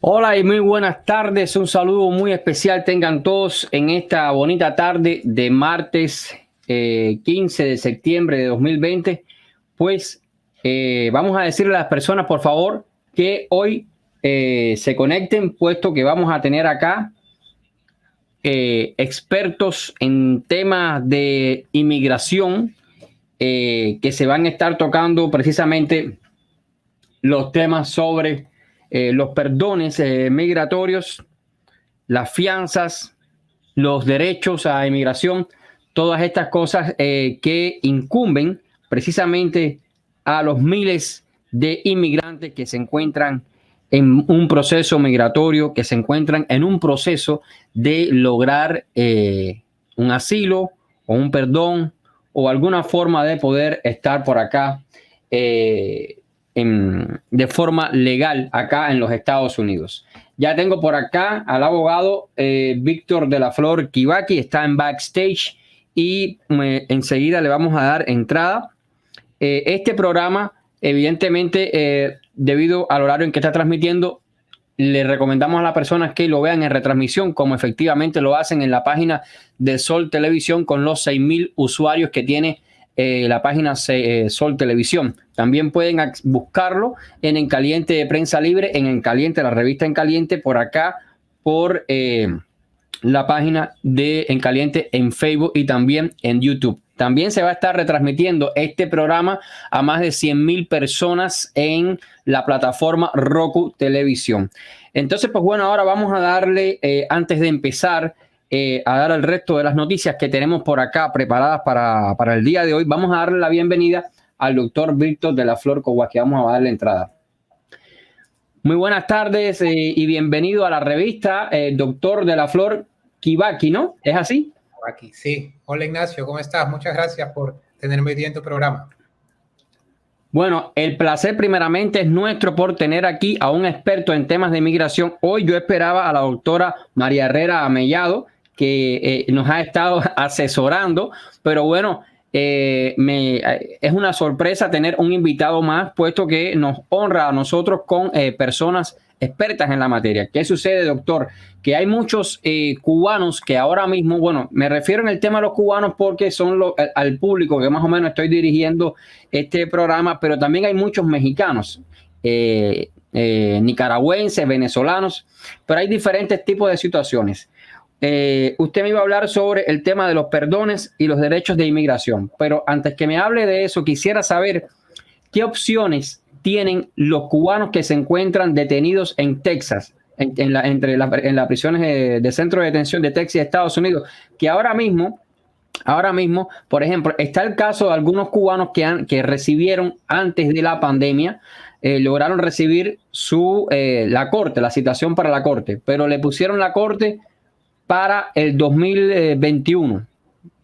Hola y muy buenas tardes. Un saludo muy especial tengan todos en esta bonita tarde de martes 15 de septiembre de 2020. Pues vamos a decirle a las personas, por favor, que hoy se conecten, puesto que vamos a tener acá expertos en temas de inmigración que se van a estar tocando precisamente los temas sobre los perdones migratorios, las fianzas, los derechos a inmigración, todas estas cosas que incumben precisamente a los miles de inmigrantes que se encuentran en un proceso migratorio, que se encuentran en un proceso de lograr un asilo o un perdón o alguna forma de poder estar por acá de forma legal acá en los Estados Unidos. Ya tengo por acá al abogado Víctor de la Flor Kibaki, está en backstage y enseguida le vamos a dar entrada. Este programa, evidentemente, debido al horario en que está transmitiendo, le recomendamos a las personas que lo vean en retransmisión, como efectivamente lo hacen en la página de Sol Televisión con los 6,000 usuarios que tiene la página Sol Televisión. También pueden buscarlo en Caliente de Prensa Libre, en Caliente, la revista En Caliente, por acá, por la página de En Caliente en Facebook y también en YouTube. También se va a estar retransmitiendo este programa a más de 100,000 personas en la plataforma Roku Televisión. Entonces, pues bueno, ahora vamos a darle, antes de empezar, a dar el resto de las noticias que tenemos por acá preparadas para el día de hoy. Vamos a darle la bienvenida al doctor Víctor de la Flor Kibaki. Vamos a darle entrada. Muy buenas tardes y bienvenido a la revista, doctor de la Flor Kibaki, ¿no? ¿Es así? Aquí, sí. Hola Ignacio, ¿cómo estás? Muchas gracias por tenerme hoy día en tu programa. Bueno, el placer primeramente es nuestro por tener aquí a un experto en temas de migración. Hoy yo esperaba a la doctora María Herrera Amellado, que nos ha estado asesorando, pero bueno, es una sorpresa tener un invitado más, puesto que nos honra a nosotros con personas expertas en la materia. ¿Qué sucede, doctor? Que hay muchos cubanos que ahora mismo, bueno, me refiero en el tema de los cubanos porque son al público que más o menos estoy dirigiendo este programa, pero también hay muchos mexicanos, nicaragüenses, venezolanos, pero hay diferentes tipos de situaciones. Usted me iba a hablar sobre el tema de los perdones y los derechos de inmigración, pero antes que me hable de eso, quisiera saber qué opciones tienen los cubanos que se encuentran detenidos en Texas, en las prisiones de centro de detención de Texas y Estados Unidos, que ahora mismo, por ejemplo, está el caso de algunos cubanos que recibieron antes de la pandemia, lograron recibir la corte, la citación para la corte, pero le pusieron la corte para el 2021, o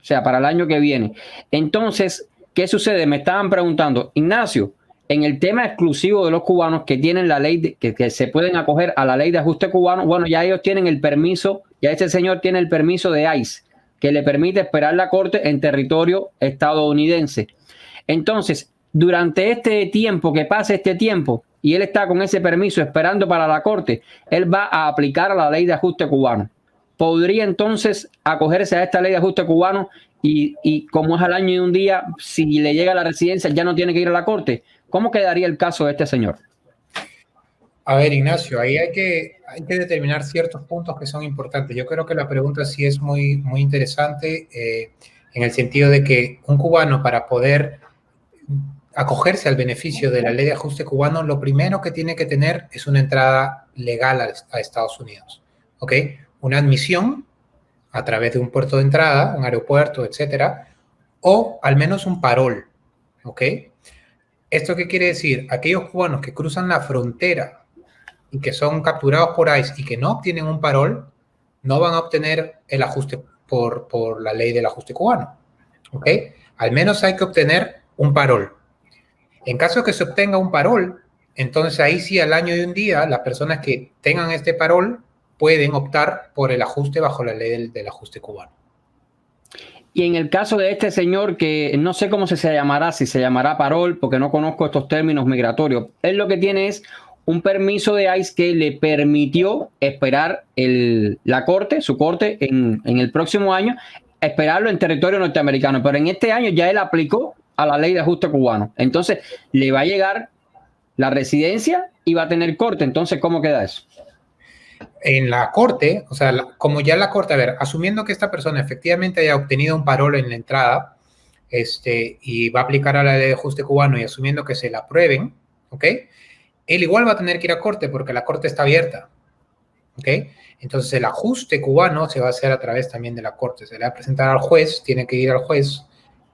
sea, para el año que viene. Entonces, ¿qué sucede? Me estaban preguntando, Ignacio, en el tema exclusivo de los cubanos que tienen la ley, que se pueden acoger a la ley de ajuste cubano, bueno, ya ellos tienen el permiso, ya ese señor tiene el permiso de ICE, que le permite esperar la corte en territorio estadounidense. Entonces, durante este tiempo, que pase este tiempo, y él está con ese permiso esperando para la corte, él va a aplicar a la ley de ajuste cubano. ¿Podría entonces acogerse a esta ley de ajuste cubano y como es al año y un día, si le llega a la residencia ya no tiene que ir a la corte? ¿Cómo quedaría el caso de este señor? A ver, Ignacio, ahí hay que determinar ciertos puntos que son importantes. Yo creo que la pregunta sí es muy, muy interesante en el sentido de que un cubano, para poder acogerse al beneficio de la ley de ajuste cubano, lo primero que tiene que tener es una entrada legal a Estados Unidos, ¿ok? Una admisión a través de un puerto de entrada, un aeropuerto, etcétera, o al menos un parol, ¿ok? ¿Esto qué quiere decir? Aquellos cubanos que cruzan la frontera y que son capturados por ICE y que no obtienen un parol, no van a obtener el ajuste por la ley del ajuste cubano, ¿ok? Al menos hay que obtener un parol. En caso de que se obtenga un parol, entonces ahí sí al año y un día las personas que tengan este parol pueden optar por el ajuste bajo la ley del ajuste cubano. Y en el caso de este señor, que no sé cómo se llamará, si se llamará parol, porque no conozco estos términos migratorios, él lo que tiene es un permiso de ICE que le permitió esperar su corte en el próximo año, esperarlo en territorio norteamericano. Pero en este año ya él aplicó a la ley de ajuste cubano. Entonces le va a llegar la residencia y va a tener corte. Entonces, ¿cómo queda eso? En la corte, o sea, como ya la corte, a ver, asumiendo que esta persona efectivamente haya obtenido un parol en la entrada, y va a aplicar a la ley de ajuste cubano y asumiendo que se la aprueben, ¿ok? Él igual va a tener que ir a corte porque la corte está abierta, ¿ok? Entonces el ajuste cubano se va a hacer a través también de la corte. Se le va a presentar al juez, tiene que ir al juez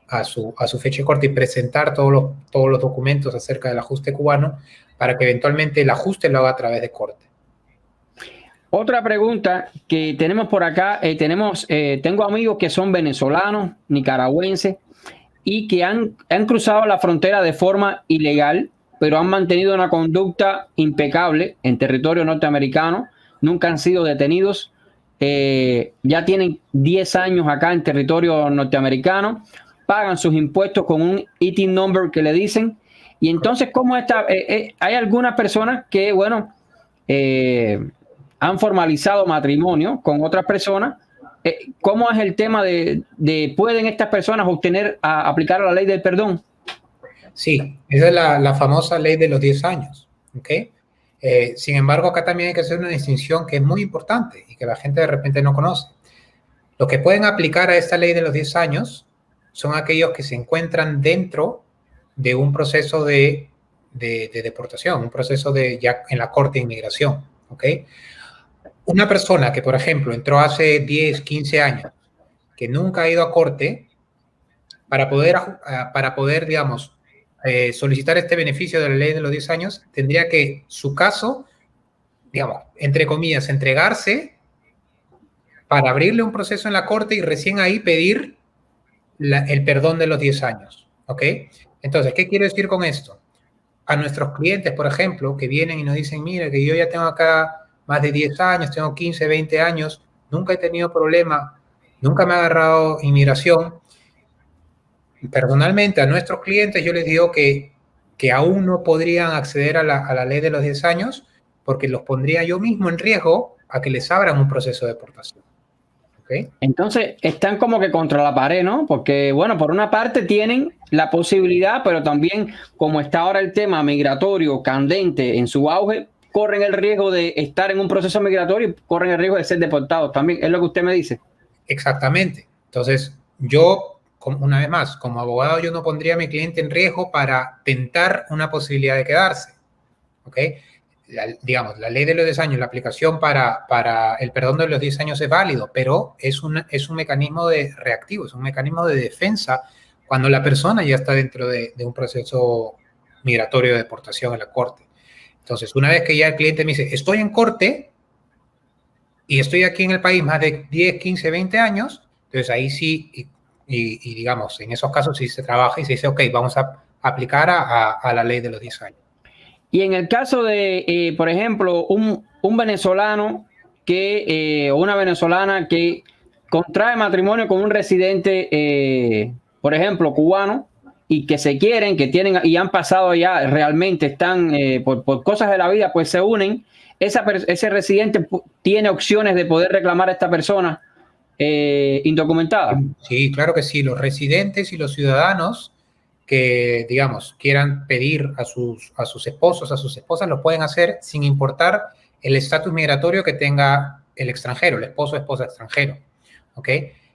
a su fecha de corte y presentar todos los documentos acerca del ajuste cubano para que eventualmente el ajuste lo haga a través de corte. Otra pregunta que tenemos por acá, tengo amigos que son venezolanos, nicaragüenses, y que han cruzado la frontera de forma ilegal, pero han mantenido una conducta impecable en territorio norteamericano, nunca han sido detenidos, ya tienen 10 años acá en territorio norteamericano, pagan sus impuestos con un ITIN number que le dicen, y entonces, ¿cómo está? Hay algunas personas que, bueno, han formalizado matrimonio con otras personas. ¿Cómo es el tema de pueden estas personas aplicar la ley del perdón? Sí, esa es la famosa ley de los 10 años, ¿ok? Sin embargo, acá también hay que hacer una distinción que es muy importante y que la gente de repente no conoce. Los que pueden aplicar a esta ley de los 10 años son aquellos que se encuentran dentro de un proceso de deportación, un proceso ya en la Corte de Inmigración, ¿ok? Una persona que, por ejemplo, entró hace 10, 15 años, que nunca ha ido a corte, para poder digamos, solicitar este beneficio de la ley de los 10 años, tendría que su caso, digamos, entre comillas, entregarse para abrirle un proceso en la corte y recién ahí pedir el perdón de los 10 años, ¿ok? Entonces, ¿qué quiero decir con esto? A nuestros clientes, por ejemplo, que vienen y nos dicen, mira, que yo ya tengo acá más de 10 años, tengo 15, 20 años, nunca he tenido problema, nunca me ha agarrado inmigración. Personalmente, a nuestros clientes yo les digo que aún no podrían acceder a la ley de los 10 años porque los pondría yo mismo en riesgo a que les abran un proceso de deportación. ¿Okay? Entonces, están como que contra la pared, ¿no? Porque, bueno, por una parte tienen la posibilidad, pero también, como está ahora el tema migratorio candente en su auge, corren el riesgo de estar en un proceso migratorio y corren el riesgo de ser deportados también. ¿Es lo que usted me dice? Exactamente. Entonces, yo, una vez más, como abogado, yo no pondría a mi cliente en riesgo para tentar una posibilidad de quedarse. ¿Ok? Digamos, la ley de los 10 años, la aplicación para el perdón de los 10 años es válido, pero es un mecanismo reactivo, es un mecanismo de defensa cuando la persona ya está dentro de un proceso migratorio de deportación en la corte. Entonces, una vez que ya el cliente me dice, estoy en corte y estoy aquí en el país más de 10, 15, 20 años, entonces ahí sí, y digamos, en esos casos sí se trabaja y se dice, ok, vamos a aplicar a la ley de los 10 años. Y en el caso de, por ejemplo, un venezolano o una venezolana que contrae matrimonio con un residente, por ejemplo, cubano, y que se quieren, que tienen y han pasado ya, realmente están por cosas de la vida, pues se unen, ese residente tiene opciones de poder reclamar a esta persona indocumentada. Sí, claro que sí. Los residentes y los ciudadanos que, digamos, quieran pedir a sus esposos, a sus esposas, lo pueden hacer sin importar el estatus migratorio que tenga el extranjero, el esposo o esposa extranjero. ¿Ok?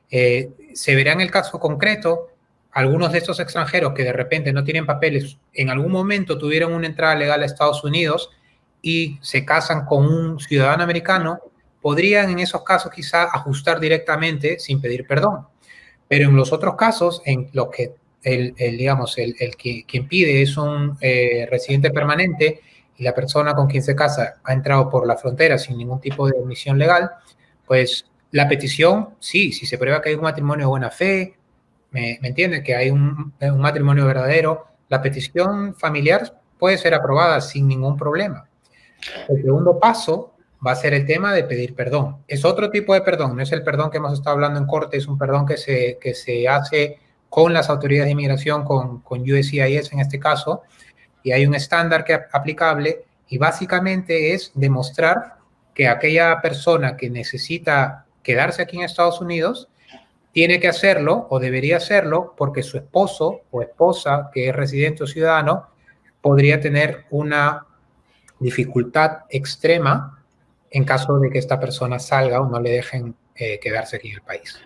Se verá en el caso concreto, algunos de estos extranjeros que de repente no tienen papeles, en algún momento tuvieron una entrada legal a Estados Unidos y se casan con un ciudadano americano, podrían en esos casos quizá ajustar directamente sin pedir perdón. Pero en los otros casos, en los que quien pide es un residente permanente y la persona con quien se casa ha entrado por la frontera sin ningún tipo de admisión legal, pues la petición, sí, si se prueba que hay un matrimonio de buena fe, ¿me entiende? Que hay un matrimonio verdadero, la petición familiar puede ser aprobada sin ningún problema. El segundo paso va a ser el tema de pedir perdón. Es otro tipo de perdón, no es el perdón que hemos estado hablando en corte, es un perdón que se hace con las autoridades de inmigración, con USCIS en este caso, y hay un estándar aplicable, y básicamente es demostrar que aquella persona que necesita quedarse aquí en Estados Unidos tiene que hacerlo o debería hacerlo porque su esposo o esposa, que es residente o ciudadano, podría tener una dificultad extrema en caso de que esta persona salga o no le dejen quedarse aquí en el país.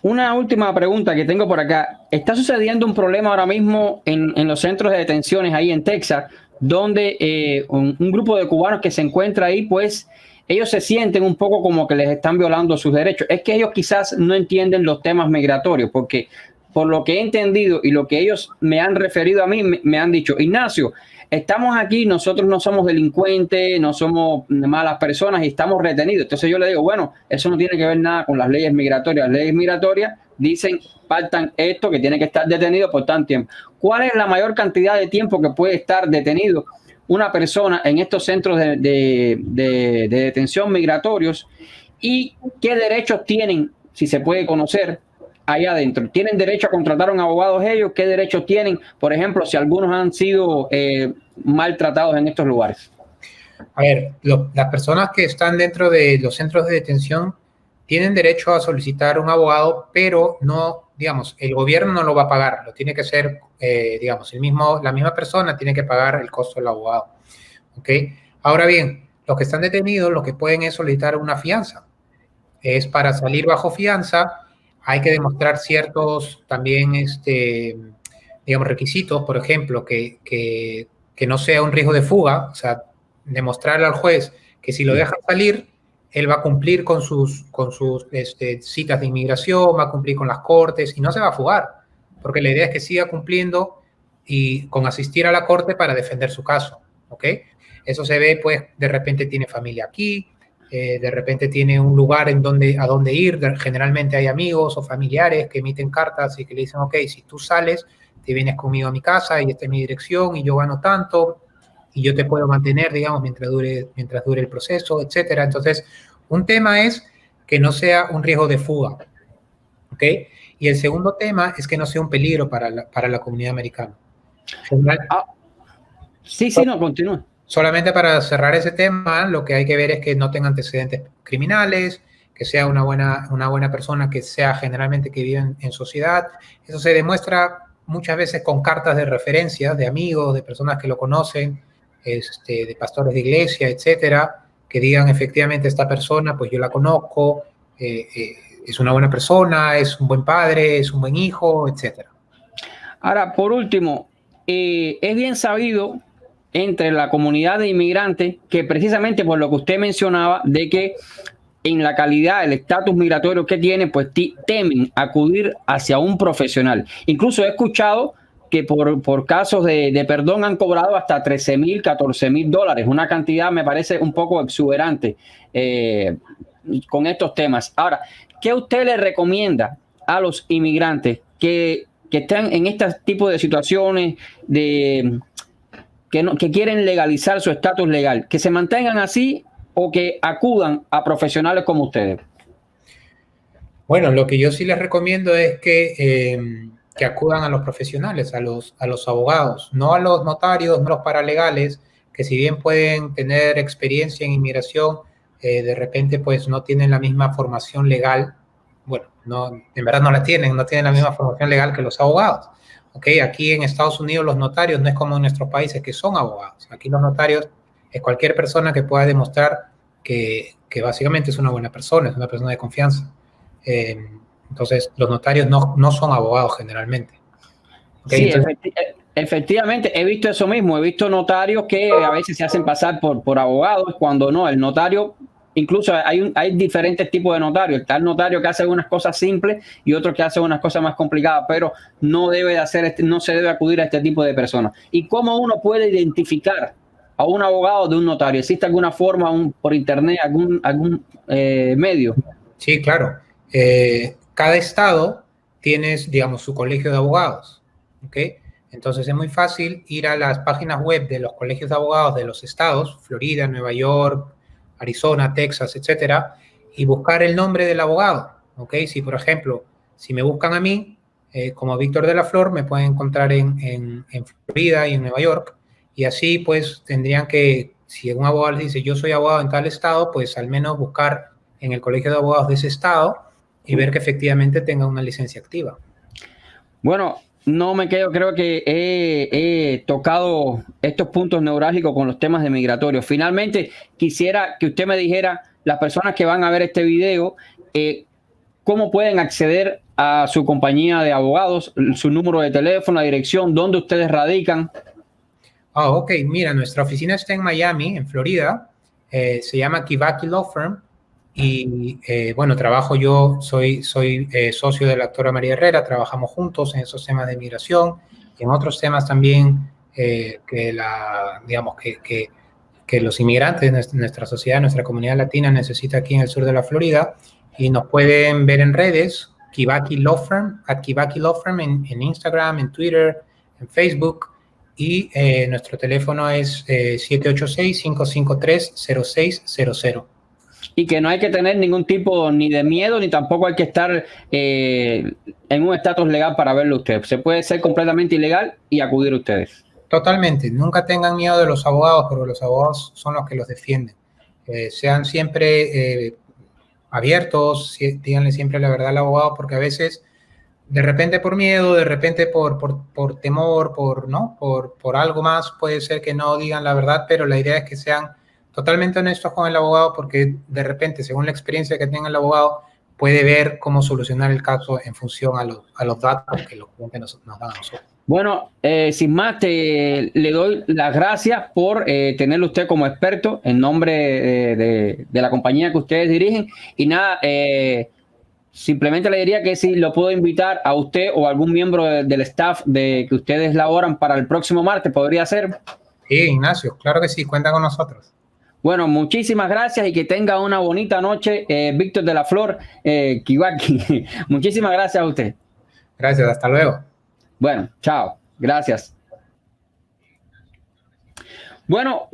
Una última pregunta que tengo por acá. ¿Está sucediendo un problema ahora mismo en los centros de detenciones ahí en Texas, donde un grupo de cubanos que se encuentra ahí, pues ellos se sienten un poco como que les están violando sus derechos? Es que ellos quizás no entienden los temas migratorios, porque por lo que he entendido y lo que ellos me han referido a mí, me han dicho, Ignacio, estamos aquí, nosotros no somos delincuentes, no somos malas personas y estamos retenidos. Entonces yo le digo, bueno, eso no tiene que ver nada con las leyes migratorias. Las leyes migratorias dicen, faltan esto, que tiene que estar detenido por tanto tiempo. ¿Cuál es la mayor cantidad de tiempo que puede estar detenido una persona en estos centros de detención migratorios? ¿Y qué derechos tienen, si se puede conocer, allá adentro? ¿Tienen derecho a contratar a un abogado ellos? ¿Qué derechos tienen? Por ejemplo, si algunos han sido maltratados en estos lugares. A ver, las personas que están dentro de los centros de detención tienen derecho a solicitar un abogado, pero no, digamos, el gobierno no lo va a pagar, lo tiene que ser, digamos, la misma persona tiene que pagar el costo del abogado. ¿Ok? Ahora bien, los que están detenidos, lo que pueden es solicitar una fianza. Es para salir bajo fianza, hay que demostrar ciertos también, digamos, requisitos, por ejemplo, que no sea un riesgo de fuga, o sea, demostrarle al juez que si lo dejan salir, él va a cumplir con sus citas de inmigración, va a cumplir con las cortes y no se va a fugar, porque la idea es que siga cumpliendo y con asistir a la corte para defender su caso, ¿ok? Eso se ve, pues, de repente tiene familia aquí, de repente tiene un lugar a dónde ir, generalmente hay amigos o familiares que emiten cartas y que le dicen, ok, si tú sales, te vienes conmigo a mi casa y esta es mi dirección y yo gano tanto y yo te puedo mantener, digamos, mientras dure el proceso, etcétera. Entonces, un tema es que no sea un riesgo de fuga, ¿ok? Y el segundo tema es que no sea un peligro para la comunidad americana. Sí, no, continúa. Solamente para cerrar ese tema, lo que hay que ver es que no tenga antecedentes criminales, que sea una buena persona, que sea generalmente que vive en sociedad. Eso se demuestra muchas veces con cartas de referencia de amigos, de personas que lo conocen, de pastores de iglesia, etcétera, que digan efectivamente esta persona, pues yo la conozco, es una buena persona, es un buen padre, es un buen hijo, etcétera. Ahora, por último, es bien sabido entre la comunidad de inmigrantes que precisamente por lo que usted mencionaba de que en la calidad, el estatus migratorio que tienen, pues temen acudir hacia un profesional. Incluso he escuchado que por casos de perdón han cobrado hasta $13,000, $14,000, una cantidad me parece un poco exuberante con estos temas. Ahora, ¿qué usted le recomienda a los inmigrantes que están en este tipo de situaciones que quieren legalizar su estatus legal? ¿Que se mantengan así o que acudan a profesionales como ustedes? Bueno, lo que yo sí les recomiendo es que acudan a los profesionales, a los abogados, no a los notarios, no a los paralegales, que si bien pueden tener experiencia en inmigración, de repente pues no tienen la misma formación legal. Bueno, no, en verdad no la tienen, no tienen la misma formación legal que los abogados. ¿Okay? Aquí en Estados Unidos los notarios no es como en nuestros países que son abogados. Aquí los notarios es cualquier persona que pueda demostrar que básicamente es una buena persona, es una persona de confianza. Entonces, los notarios no son abogados generalmente. ¿Okay? Sí, entonces, efectivamente, he visto eso mismo. He visto notarios que a veces se hacen pasar por abogados cuando no. El notario, incluso hay diferentes tipos de notarios. Está el notario que hace unas cosas simples y otro que hace unas cosas más complicadas, pero no se debe acudir a este tipo de personas. ¿Y cómo uno puede identificar a un abogado de un notario? ¿Existe alguna forma por internet, algún medio? Sí, claro. Cada estado tiene, digamos, su colegio de abogados. ¿Okay? Entonces es muy fácil ir a las páginas web de los colegios de abogados de los estados, Florida, Nueva York, Arizona, Texas, etcétera, y buscar el nombre del abogado. ¿Okay? Si, por ejemplo, si me buscan a mí, como Víctor de la Flor, me pueden encontrar en Florida y en Nueva York, y así pues tendrían que, si un abogado le dice yo soy abogado en tal estado, pues al menos buscar en el colegio de abogados de ese estado y ver que efectivamente tenga una licencia activa. Bueno, no me quedo, creo que he tocado estos puntos neurálgicos con los temas de migratorios. Finalmente, quisiera que usted me dijera, las personas que van a ver este video, cómo pueden acceder a su compañía de abogados, su número de teléfono, la dirección, dónde ustedes radican. Ok, mira, nuestra oficina está en Miami, en Florida, se llama Kivaki Law Firm y bueno, soy socio de la doctora María Herrera, trabajamos juntos en esos temas de migración y en otros temas también digamos que los inmigrantes de nuestra sociedad, nuestra comunidad latina necesita aquí en el sur de la Florida, y nos pueden ver en redes, Kivaki Law Firm, @Kivaki Law Firm en Instagram, en Twitter, en Facebook. Y nuestro teléfono es 786-553-0600. Y que no hay que tener ningún tipo ni de miedo, ni tampoco hay que estar en un estatus legal para verlo usted. Se puede ser completamente ilegal y acudir a ustedes. Totalmente. Nunca tengan miedo de los abogados, porque los abogados son los que los defienden. Sean siempre abiertos, díganle siempre la verdad al abogado, porque a veces de repente por miedo, de repente por temor, por algo más, puede ser que no digan la verdad, pero la idea es que sean totalmente honestos con el abogado, porque de repente, según la experiencia que tenga el abogado, puede ver cómo solucionar el caso en función a los datos que los clientes nos dan a nosotros. Bueno, sin más, le doy las gracias por tenerlo usted como experto en nombre de la compañía que ustedes dirigen. Y nada, simplemente le diría que si lo puedo invitar a usted o a algún miembro del staff que ustedes laboran para el próximo martes, ¿podría ser? Sí, Ignacio, claro que sí, cuenta con nosotros. Bueno, muchísimas gracias y que tenga una bonita noche, Víctor de la Flor, Kivaki. Muchísimas gracias a usted. Gracias, hasta luego. Bueno, chao. Gracias. Bueno.